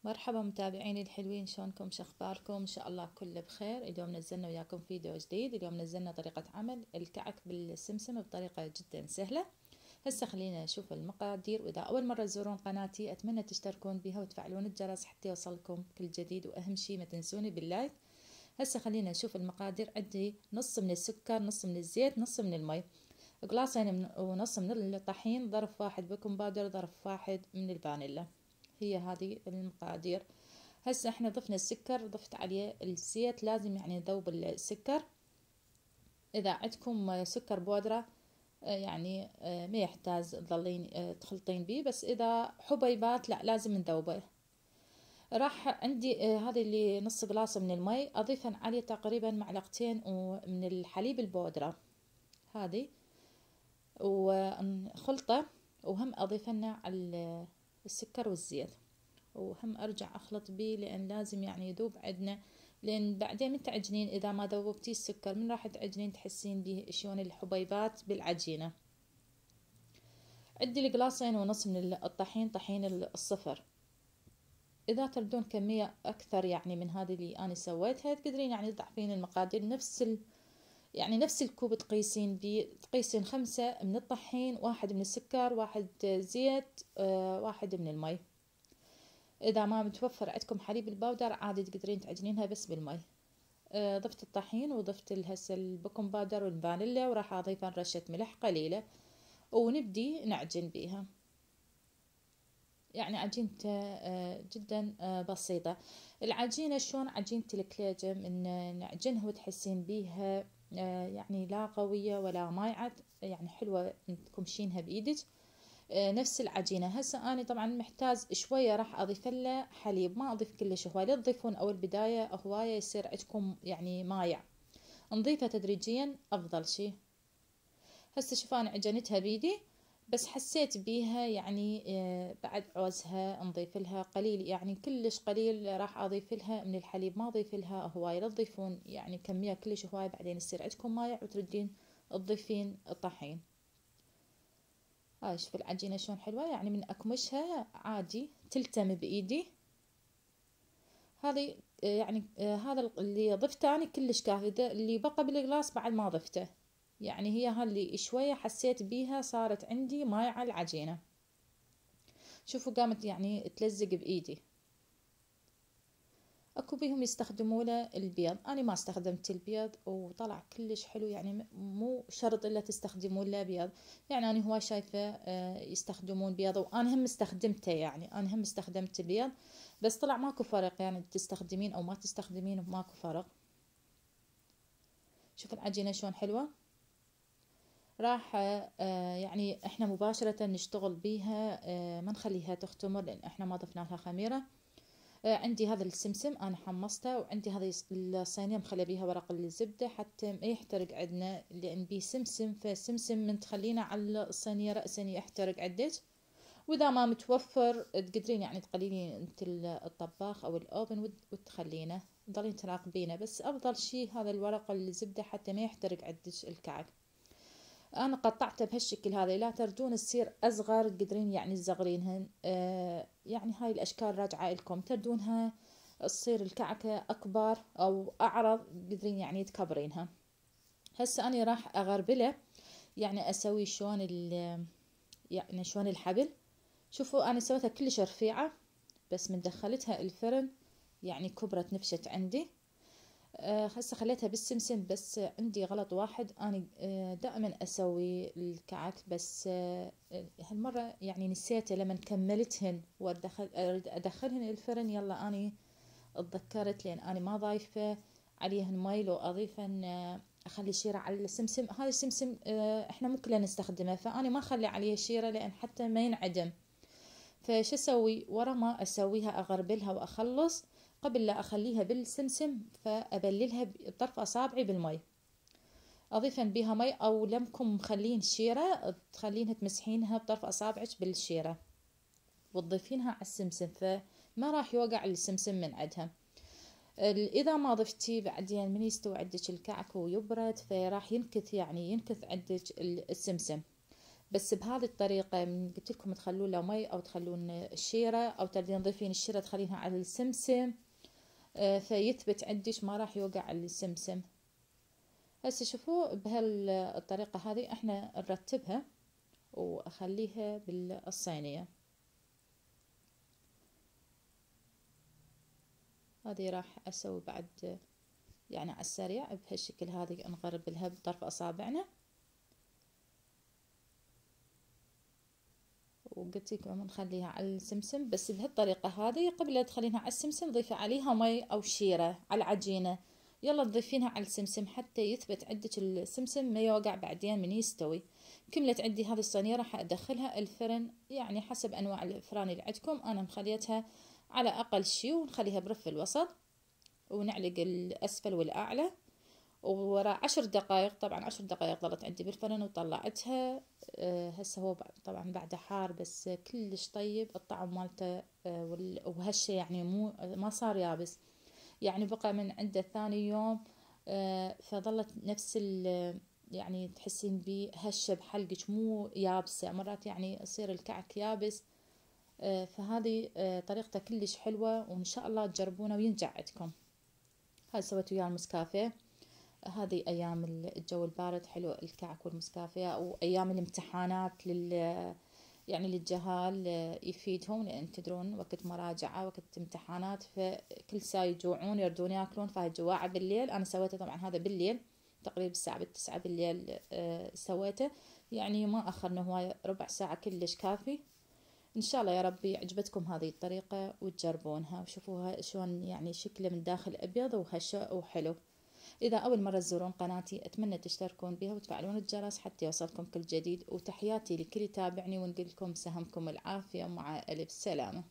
مرحبا متابعيني الحلوين، شلونكم؟ شخباركم؟ ان شاء الله كله بخير. اليوم نزلنا وياكم فيديو جديد. اليوم نزلنا طريقة عمل الكعك بالسمسم بطريقة جدا سهلة. هسه خلينا نشوف المقادير، واذا اول مرة تزورون قناتي اتمنى تشتركون بها وتفعلون الجرس حتى يوصلكم كل جديد، واهم شي ما تنسوني باللايك. هسه خلينا نشوف المقادير. عندي نص من السكر، نص من الزيت، نص من المي، قلاصين ونص من الطحين، ظرف واحد بيكنج باودر، ظرف واحد من الفانيلا. هي هذه المقادير. هسه احنا ضفنا السكر، ضفت عليه الزيت، لازم يعني نذوب السكر. اذا عندكم سكر بودرة يعني ما يحتاج تظلين تخلطين بيه، بس اذا حبيبات لا لازم نذوبه. راح عندي هذه اللي نص قلاص من المي، اضيف عليه تقريبا معلقتين من الحليب البودرة هذه وخلطة، وهم اضيف لنا على السكر والزيت، وهم ارجع اخلط بيه لان لازم يعني يذوب عندنا، لان بعدين من تعجنين اذا ما ذوبتي السكر من راح تعجنين تحسين به شلون الحبيبات بالعجينه. عندي القلاصين ونص من الطحين، طحين الصفر. اذا تردون كميه اكثر يعني من هذه اللي انا سويتها تقدرين يعني تضعفين المقادير يعني نفس الكوب تقيسين بيه، تقيسين 5 من الطحين، 1 من السكر، 1 زيت، 1 من المي. اذا ما متوفر عندكم حليب البودر عادي تقدرين تعجنينها بس بالمي. ضفت الطحين وضفت هسه البيكنج باودر والفانيلا، وراح اضيف رشة ملح قليلة ونبدي نعجن بيها. يعني عجينته جدا بسيطة. العجينة شلون عجينة الكليجة، من نعجنها وتحسين بيها يعني لا قوية ولا مايعة، يعني حلوة تكمشينها بايدك نفس العجينة. هسه أنا طبعا محتاج شوية راح أضيف له حليب، ما أضيف كلش هواي، لا تضيفون أول بداية هواية يصير عندكم يعني مايع، نضيفها تدريجيا أفضل شي. هسه شوف أنا عجنتها بيدي، بس حسيت بيها يعني بعد عوزها نضيف لها قليل، يعني كلش قليل راح أضيف لها من الحليب، ما أضيف لها هواي، لا تضيفون يعني كمية كلش هواي بعدين يصير عندكم مايع وتردين تضيفين الطحين. هاي شوف العجينة شلون حلوة، يعني من أكمشها عادي تلتم بإيدي. هذه يعني هذا اللي ضفته أنا كلش كافي، اللي بقى بالقلاص بعد ما ضفته، يعني هي هاللي شوية حسيت بيها صارت عندي مايعة العجينة. شوفوا قامت يعني تلزق بإيدي. اكو بيهم يستخدمونه البيض، انا ما استخدمت البيض وطلع كلش حلو، يعني مو شرط الا تستخدمون له بيض. يعني انا هو شايفه يستخدمون بيض، وانا هم استخدمته، يعني انا هم استخدمت بيض، بس طلع ماكو فرق، يعني تستخدمين او ما تستخدمين ماكو فرق. شوف العجينه شلون حلوه. راح يعني احنا مباشره نشتغل بيها، ما نخليها تختمر لان احنا ما ضفنا لها خميره. عندي هذا السمسم انا حمصته، وعندي هذه الصينيه مخليه بيها ورق الزبده حتى ما يحترق عندنا، لان بيه سمسم، فالسمسم من تخلينه على الصينيه راسا يحترق عندك. واذا ما متوفر تقدرين يعني تقللين انت الطباخ او الاوفن وتخلينه تضلين تراقبينه، بس افضل شي هذا الورق الزبده حتى ما يحترق عندك الكعك. انا قطعته بهالشكل هذا، لا تردون تصير اصغر تقدرين يعني تصغرينهن، يعني هاي الاشكال راجعه لكم، تردونها تصير الكعكه اكبر او اعرض تقدرين يعني تكبرينها. هسه انا راح اغربله، يعني اسوي شلون يعني شلون الحبل. شوفوا انا سويتها كلش رفيعه، بس من دخلتها الفرن يعني كبرت نفشت عندي. هسه خليتها بالسمسم، بس عندي غلط واحد، أنا دائما أسوي الكعك، بس هالمرة يعني نسيته لما كملتهن أريد أدخلهن الفرن، يلا أنا اتذكرت لأن أنا ما ضايفة عليهن مي، لو أضيفن أخلي شيرة على السمسم. هذا السمسم إحنا مو كلنا نستخدمه، فأنا ما أخلي عليه شيرة لأن حتى ما ينعدم. فش اسوي ورا ما اسويها اغربلها واخلص، قبل لا اخليها بالسمسم فابللها بطرف اصابعي بالمي، اضيفن بيها مي، او لمكم مخلين شيرة تخلينها تمسحينها بطرف اصابعك بالشيرة وتضيفينها على السمسم، فما راح يوقع السمسم من عندها. اذا ما ضفتي بعدين من يستوي عندك الكعك ويبرد فراح ينكث، يعني ينكث عندك السمسم. بس بهذه الطريقة من قلت لكم تخلون له مي أو تخلون الشيرة أو تردين تضيفين الشيرة تخلينها على السمسم، فيثبت عندك ما راح يوقع السمسم. هسه شوفوا بهالطريقة هذه احنا نرتبها واخليها بالصينية. هذه راح اسوي بعد يعني على السريع بهالشكل. هذه نقرب لها بطرف اصابعنا، وقلت لكم نخليها على السمسم. بس بهالطريقة هذه قبل لا تخلينها على السمسم ضيفي عليها مي او شيرة على العجينة. يلا تضيفينها على السمسم حتى يثبت عندك السمسم ما يوقع بعدين من يستوي. كملت عندي هذه الصينية راح ادخلها الفرن، يعني حسب انواع الفران اللي عندكم. انا مخليتها على اقل شي ونخليها برف الوسط ونعلق الاسفل والاعلى. ووراء 10 دقائق، طبعا 10 دقائق ظلت عندي بالفرن وطلعتها. هسه هو طبعا بعده حار بس كلش طيب الطعم مالته. وهالشي يعني مو ما صار يابس، يعني بقى من عنده ثاني يوم. فظلت نفس يعني تحسين بيه هشة بحلقك مو يابسة. مرات يعني يصير الكعك يابس. فهذه طريقته كلش حلوة وإن شاء الله تجربونه وينجح عندكم. هاي سويت وياه المسكافيه. هذه أيام الجو البارد حلو الكعك والمسكافيه، أو أيام الامتحانات يعني للجهال يفيدهم، لأن تدرون وقت مراجعة وقت امتحانات فكل ساعة يجوعون يردون ياكلون. فهاي جواعة بالليل أنا سويته طبعا هذا بالليل تقريبا الساعة 9 بالليل سويته، يعني ما أخرنا هواية ربع ساعة كلش كافي. إن شاء الله يا ربي عجبتكم هذه الطريقة وتجربونها وشوفوها شلون يعني شكله من داخل أبيض وهشة وحلو. إذا أول مرة تزورون قناتي أتمنى تشتركون بها وتفعلون الجرس حتى يوصلكم كل جديد. وتحياتي لكل يتابعني ونقول لكم سهمكم العافية مع ألف سلامة.